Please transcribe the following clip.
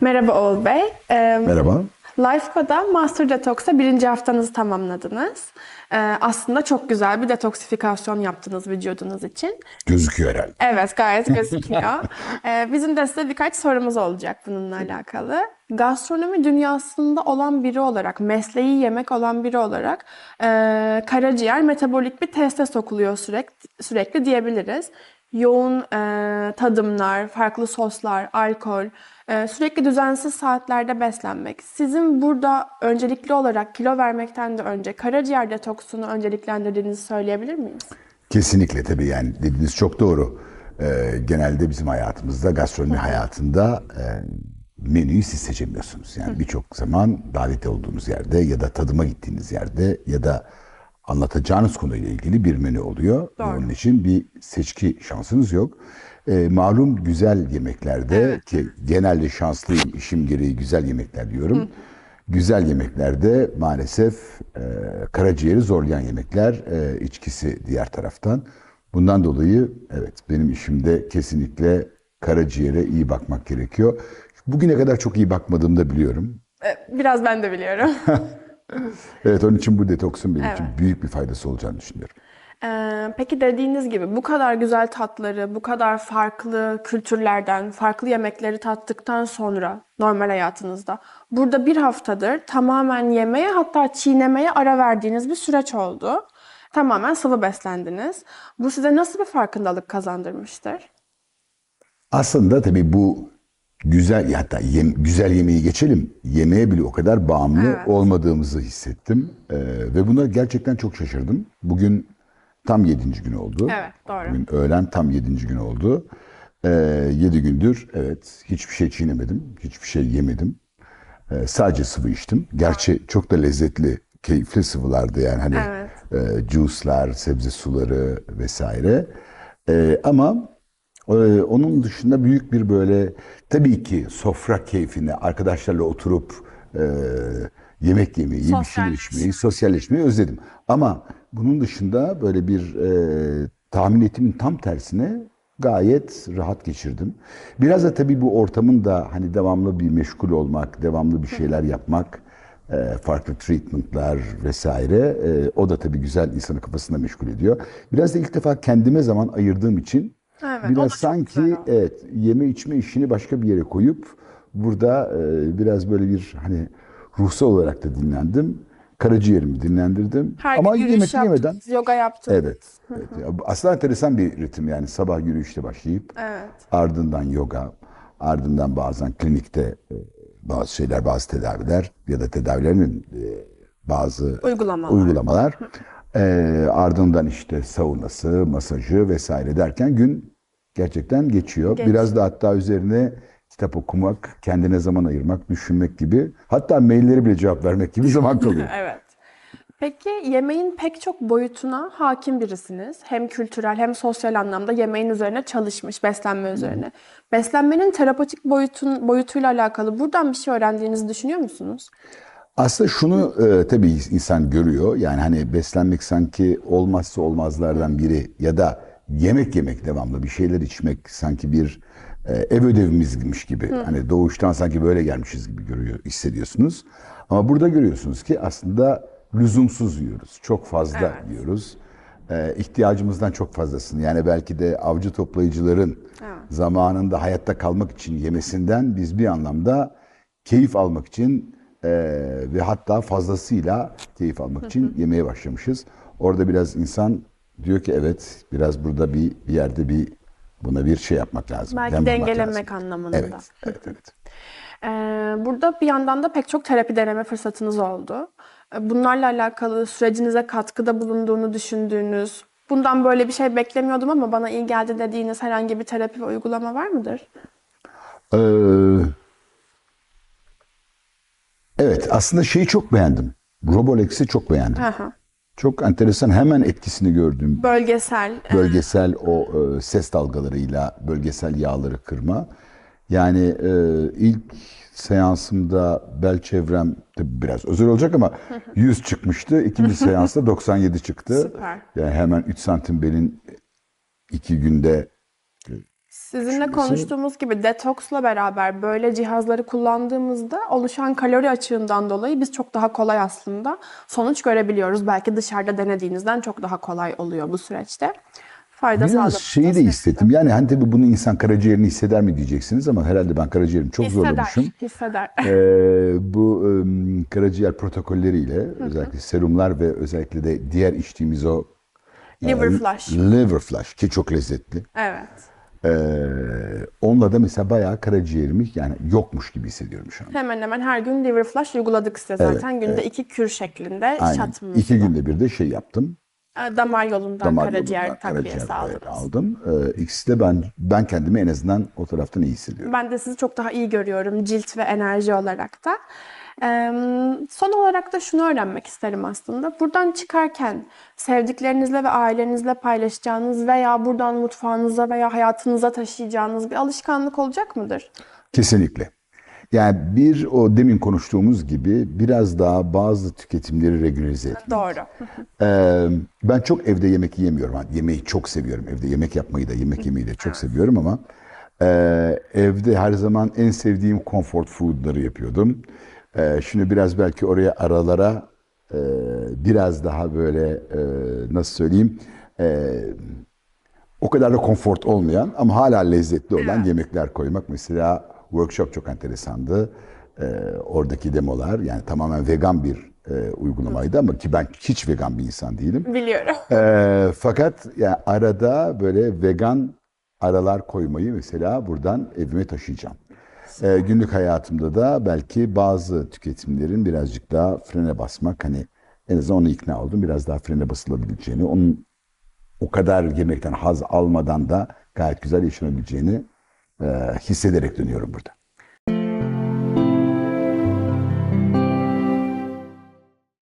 Merhaba Oğul Bey. Merhaba. Lifeco'da Master Detox'a birinci haftanızı tamamladınız. Aslında çok güzel bir detoksifikasyon yaptınız vücudunuz için. Gözüküyor herhalde. Evet, gayet gözüküyor. Bizim de size birkaç sorumuz olacak bununla alakalı. Gastronomi dünyasında olan biri olarak, mesleği yemek olan biri olarak karaciğer metabolik bir teste sokuluyor sürekli diyebiliriz. Yoğun tadımlar, farklı soslar, alkol, sürekli düzensiz saatlerde beslenmek. Sizin burada öncelikli olarak kilo vermekten de önce karaciğer detoksunu önceliklendirdiğinizi söyleyebilir miyiz? Kesinlikle tabii yani dediğiniz çok doğru. Genelde bizim hayatımızda, gastronomi hayatında menüyü siz seçemiyorsunuz. Yani birçok zaman davet olduğunuz yerde ya da tadıma gittiğiniz yerde ya da anlatacağınız konuyla ilgili bir menü oluyor. Doğru. Onun için bir seçki şansınız yok. Malum güzel yemeklerde ki genelde şanslıyım, işim gereği güzel yemekler diyorum. Güzel yemeklerde maalesef karaciğeri zorlayan yemekler, içkisi diğer taraftan. Bundan dolayı evet benim işimde kesinlikle karaciğere iyi bakmak gerekiyor. Bugüne kadar çok iyi bakmadığımı da biliyorum. Biraz ben de biliyorum. Evet onun için bu detoksun benim için Evet. büyük bir faydası olacağını düşünüyorum. Peki dediğiniz gibi bu kadar güzel tatları, bu kadar farklı kültürlerden, farklı yemekleri tattıktan sonra normal hayatınızda burada bir haftadır tamamen yemeye hatta çiğnemeye ara verdiğiniz bir süreç oldu. Tamamen sıvı beslendiniz. Bu size nasıl bir farkındalık kazandırmıştır? Aslında tabii bu güzel hatta güzel yemeği geçelim. Yemeğe bile o kadar bağımlı Evet. olmadığımızı hissettim. Ve buna gerçekten çok şaşırdım. Bugün tam 7. gün oldu. Evet, doğru. Bugün öğlen tam 7. gün oldu. 7 gündür evet hiçbir şey çiğnemedim. Hiçbir şey yemedim. Sadece sıvı içtim. Gerçi çok da lezzetli, keyifli sıvılardı yani hani Evet. juice'lar, sebze suları vesaire. Ama onun dışında büyük bir böyle tabii ki sofra keyfini arkadaşlarla oturup e, yemek yemeyi, bir şeyler içmeyi, sosyalleşmeyi özledim. Ama bunun dışında böyle bir tahmin ettiğimin tam tersine gayet rahat geçirdim. Biraz da tabii bu ortamın da hani devamlı bir meşgul olmak, devamlı bir şeyler yapmak, farklı treatmentlar vesaire o da tabii güzel insanı kafasında meşgul ediyor. Biraz da ilk defa kendime zaman ayırdığım için Evet, o da biraz çok sanki güzel oldu. evet yeme içme işini başka bir yere koyup burada biraz böyle bir hani ruhsal olarak da dinlendim. Karaciğerimi dinlendirdim. Her gün Ama yürüyüş yemek yemeden yaptınız, yoga evet. yaptınız. Evet. Ya, aslında enteresan bir ritim yani sabah yürüyüşle başlayıp Evet. ardından yoga, ardından bazen klinikte bazı şeyler, bazı tedaviler ya da tedavilerin bazı Uygulamalar. uygulamalar. Ardından işte saunası, masajı vesaire derken gün gerçekten geçiyor. Geçiyor. Biraz da hatta üzerine kitap okumak, kendine zaman ayırmak, düşünmek gibi. Hatta mailleri bile cevap vermek gibi zaman kalıyor. Evet. Peki yemeğin pek çok boyutuna hakim birisiniz. Hem kültürel hem sosyal anlamda yemeğin üzerine çalışmış, beslenme üzerine. Beslenmenin terapötik boyutuyla alakalı buradan bir şey öğrendiğinizi düşünüyor musunuz? Aslında şunu tabii insan görüyor. Yani hani beslenmek sanki olmazsa olmazlardan biri ya da yemek yemek devamlı bir şeyler içmek sanki bir ev ödevimizmiş gibi. Hani doğuştan sanki böyle gelmişiz gibi hissediyorsunuz. Ama burada görüyorsunuz ki aslında lüzumsuz yiyoruz. Çok fazla Evet. yiyoruz. İhtiyacımızdan çok fazlasını. Yani belki de avcı toplayıcıların Evet. zamanında hayatta kalmak için yemesinden biz bir anlamda keyif almak için ve hatta fazlasıyla keyif almak için yemeye başlamışız. Orada biraz insan diyor ki evet biraz burada bir yerde buna bir şey yapmak lazım. Belki dem vurmak dengelemek lazım. anlamında. Evet, evet, evet. Burada bir yandan da pek çok terapi deneme fırsatınız oldu. Bunlarla alakalı sürecinize katkıda bulunduğunu düşündüğünüz, bundan böyle bir şey beklemiyordum ama bana iyi geldi dediğiniz herhangi bir terapi ve uygulama var mıdır? Ee, evet aslında şeyi çok beğendim. Robolex'i çok beğendim. Hı hı. Çok enteresan hemen etkisini gördüm. Bölgesel. Bölgesel o ses dalgalarıyla bölgesel yağları kırma. Yani ilk seansımda bel çevrem tabii biraz özel olacak ama 100 çıkmıştı. İkinci seansta 97 çıktı. Süper. Yani hemen 3 santim belin 2 günde Sizinle konuştuğumuz gibi detoksla beraber böyle cihazları kullandığımızda oluşan kalori açığından dolayı biz çok daha kolay aslında sonuç görebiliyoruz. Belki dışarıda denediğinizden çok daha kolay oluyor bu süreçte. Fayda Biraz sağlaması şeyi de sevindim. hissettim. Yani hani tabii bunu insan karaciğerini hisseder mi diyeceksiniz ama herhalde ben karaciğerimi çok zorlamışım. Hisseder. Bu karaciğer protokolleriyle özellikle serumlar ve özellikle de diğer içtiğimiz o Liver flush. liver flush ki çok lezzetli. Evet. Onunla da mesela bayağı karaciğerimi yani yokmuş gibi hissediyorum şu an. Hemen hemen her gün liver flush uyguladık size zaten. Günde 2 kür şeklinde Aynen. şatımızla. 2 günde bir de şey yaptım. Damar yolundan Damar karaciğer yolundan takviye karaciğer sağladınız. aldım. İkisi de ben kendimi en azından o taraftan iyi hissediyorum. Ben de sizi çok daha iyi görüyorum cilt ve enerji olarak da. Son olarak da şunu öğrenmek isterim aslında. Buradan çıkarken sevdiklerinizle ve ailenizle paylaşacağınız veya buradan mutfağınıza veya hayatınıza taşıyacağınız bir alışkanlık olacak mıdır? Kesinlikle. Yani o demin konuştuğumuz gibi biraz daha bazı tüketimleri regülize etmek. Doğru. Ben çok evde yemek yemiyorum. Yani yemeği çok seviyorum. Evde yemek yapmayı da yemek yemeyi de çok seviyorum ama evde her zaman en sevdiğim comfort food'ları yapıyordum. Şimdi biraz belki oraya aralara biraz daha böyle nasıl söyleyeyim o kadar da konfort olmayan ama hala lezzetli olan Evet. yemekler koymak. Mesela workshop çok enteresandı. Oradaki demolar yani tamamen vegan bir uygulamaydı ama ki ben hiç vegan bir insan değilim. Biliyorum. Fakat yani arada böyle vegan aralar koymayı mesela buradan evime taşıyacağım. Günlük hayatımda da belki bazı tüketimlerin birazcık daha frene basmak hani en azından onu ikna oldum. Biraz daha frene basılabileceğini, onun o kadar yemekten haz almadan da gayet güzel yaşanabileceğini hissederek dönüyorum burada.